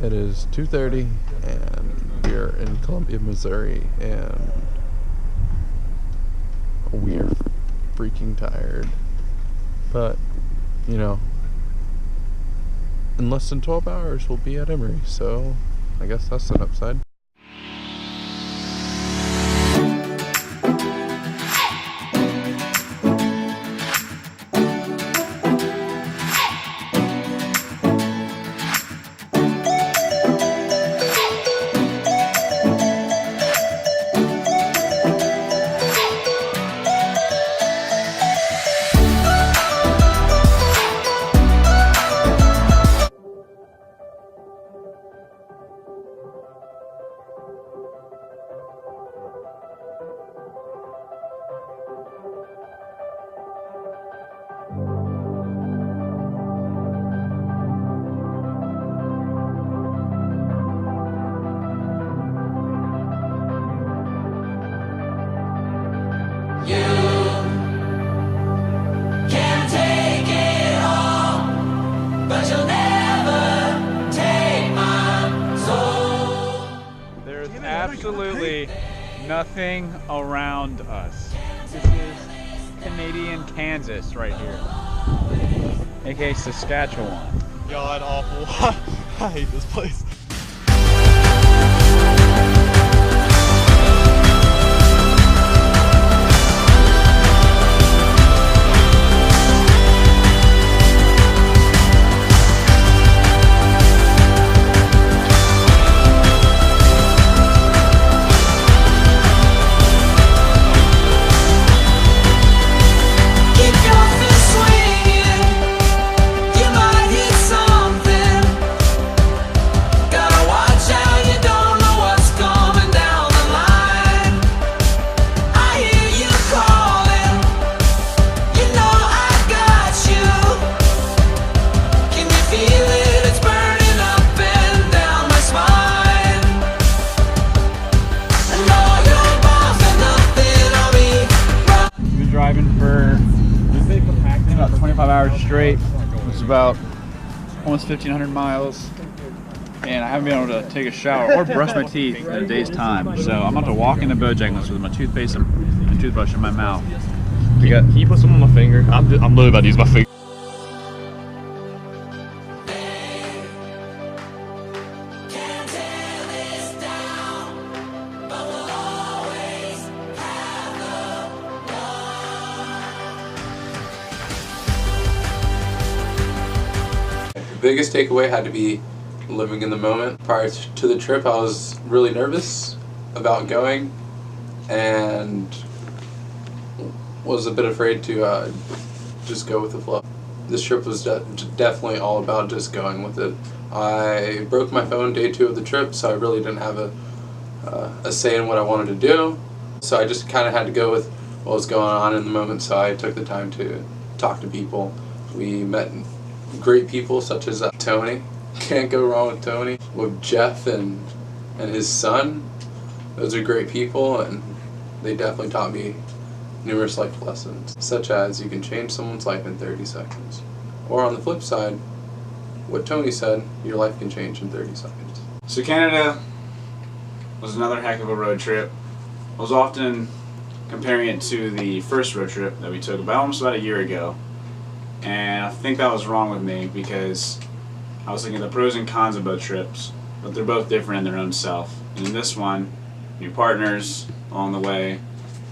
It is 2:30 and we're in Columbia, Missouri, and we're freaking tired. But, you know, in less than 12 hours we'll be at Emory, so I guess that's an upside. Absolutely nothing around us. This is Canadian Kansas right here, aka Saskatchewan. God awful. I hate this place. About 25 hours straight. It's about almost 1,500 miles, and I haven't been able to take a shower or brush my teeth in a day's time. So I'm about to walk into Bojangles with my toothpaste and toothbrush in my mouth. Can you put some on my finger? I'm literally about to use my finger. Biggest takeaway had to be living in the moment. Prior to the trip, I was really nervous about going and was a bit afraid to just go with the flow. This trip was definitely all about just going with it. I broke my phone day 2 of the trip, so I really didn't have a say in what I wanted to do. So I just kind of had to go with what was going on in the moment, so I took the time to talk to people. We met great people such as Tony. Can't go wrong with Tony. With Jeff and his son. Those are great people, and they definitely taught me numerous life lessons, such as you can change someone's life in 30 seconds. Or on the flip side, what Tony said, your life can change in 30 seconds. So Canada was another heck of a road trip. I was often comparing it to the first road trip that we took almost about a year ago. And I think that was wrong with me because I was thinking the pros and cons of both trips, but they're both different in their own self. And in this one, new partners along the way,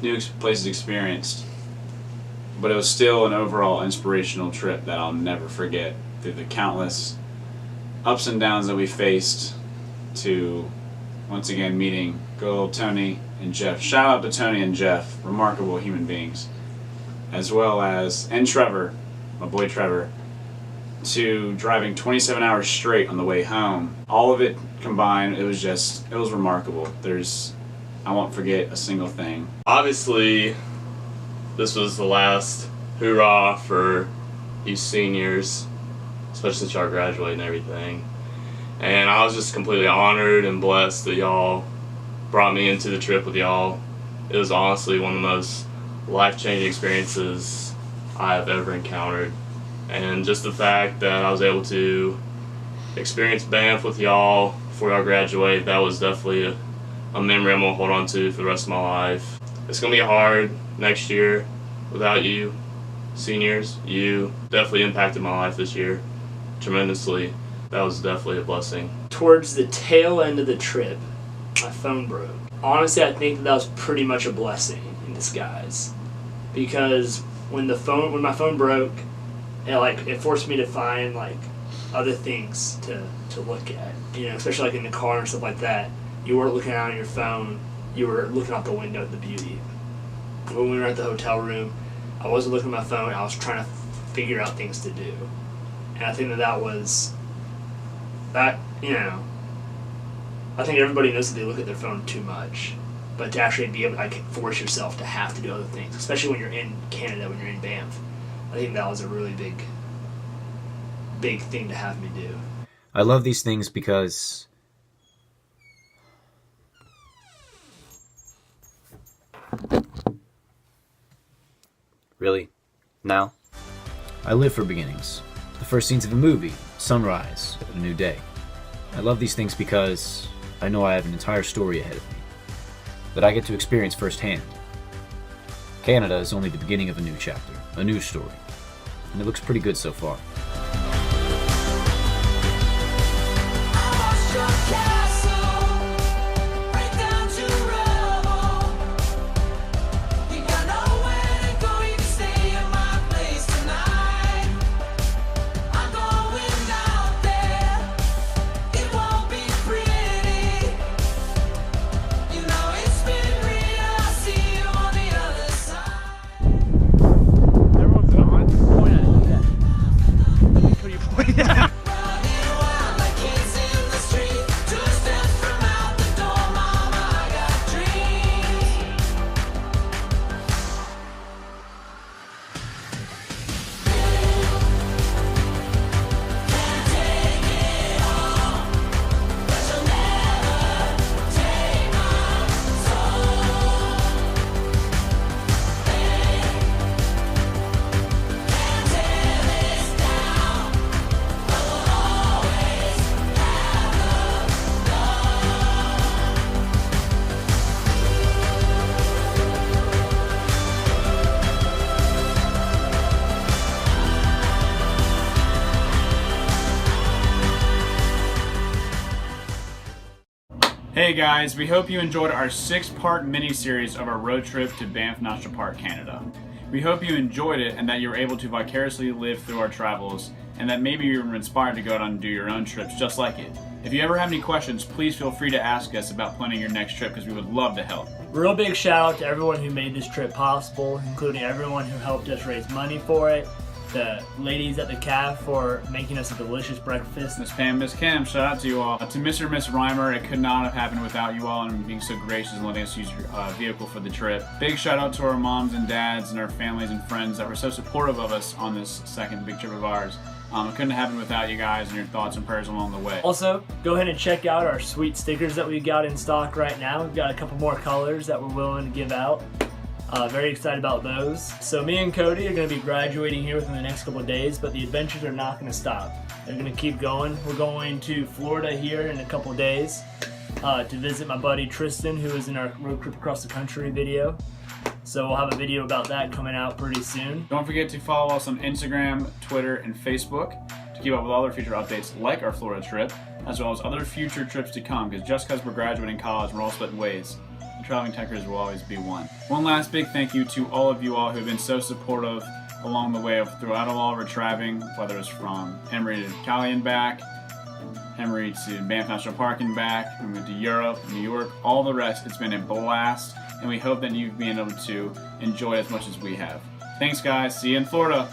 new places experienced, but it was still an overall inspirational trip that I'll never forget through the countless ups and downs that we faced to once again meeting good old Tony and Jeff. Shout out to Tony and Jeff, remarkable human beings, as well as, and Trevor, my boy Trevor, to driving 27 hours straight on the way home. All of it combined, it was remarkable. I won't forget a single thing. Obviously, this was the last hoorah for you seniors, especially since y'all graduating and everything. And I was just completely honored and blessed that y'all brought me into the trip with y'all. It was honestly one of the most life-changing experiences I have ever encountered. And just the fact that I was able to experience Banff with y'all before y'all graduate. That was definitely a memory I'm going to hold on to for the rest of my life. It's going to be hard next year without you, seniors. You definitely impacted my life this year tremendously. That was definitely a blessing. Towards the tail end of the trip, my phone broke. Honestly, I think that was pretty much a blessing in disguise, because when my phone broke, it forced me to find other things to look at. Especially in the car and stuff like that. You weren't looking out on your phone. You were looking out the window at the beauty. When we were at the hotel room, I wasn't looking at my phone. I was trying to figure out things to do, and I think that was that. I think everybody knows that they look at their phone too much, but to actually be able to force yourself to have to do other things, especially when you're in Canada, when you're in Banff, I think that was a really big thing to have me do. I love these things because really? Now? I live for beginnings. The first scenes of a movie, sunrise, a new day. I love these things because I know I have an entire story ahead of me that I get to experience firsthand. Canada is only the beginning of a new chapter, a new story, and it looks pretty good so far. Hey guys, we hope you enjoyed our 6-part mini-series of our road trip to Banff National Park, Canada. We hope you enjoyed it and that you were able to vicariously live through our travels, and that maybe you were inspired to go out and do your own trips just like it. If you ever have any questions, please feel free to ask us about planning your next trip, because we would love to help. Real big shout out to everyone who made this trip possible, including everyone who helped us raise money for it, the ladies at the caf for making us a delicious breakfast. Miss Pam, Miss Kim, shout out to you all. To Mr. and Miss Reimer, it could not have happened without you all and being so gracious and letting us use your vehicle for the trip. Big shout out to our moms and dads and our families and friends that were so supportive of us on this second big trip of ours. It couldn't happen without you guys and your thoughts and prayers along the way. Also, go ahead and check out our sweet stickers that we've got in stock right now. We've got a couple more colors that we're willing to give out. Very excited about those. So me and Cody are going to be graduating here within the next couple of days, but the adventures are not going to stop. They're going to keep going. We're going to Florida here in a couple of days to visit my buddy Tristan, who is in our road trip across the country video. So we'll have a video about that coming out pretty soon. Don't forget to follow us on Instagram, Twitter, and Facebook to keep up with all our future updates like our Florida trip, as well as other future trips to come, because just because we're graduating college, we're all splitting ways. Traveling Tekkers will always be one. One last big thank you to all of you all who have been so supportive along the way throughout all of our traveling, whether it's from Emory to Cali and back, Emory to Banff National Park and back, we went to Europe, New York, all the rest. It's been a blast, and we hope that you've been able to enjoy as much as we have. Thanks guys, see you in Florida.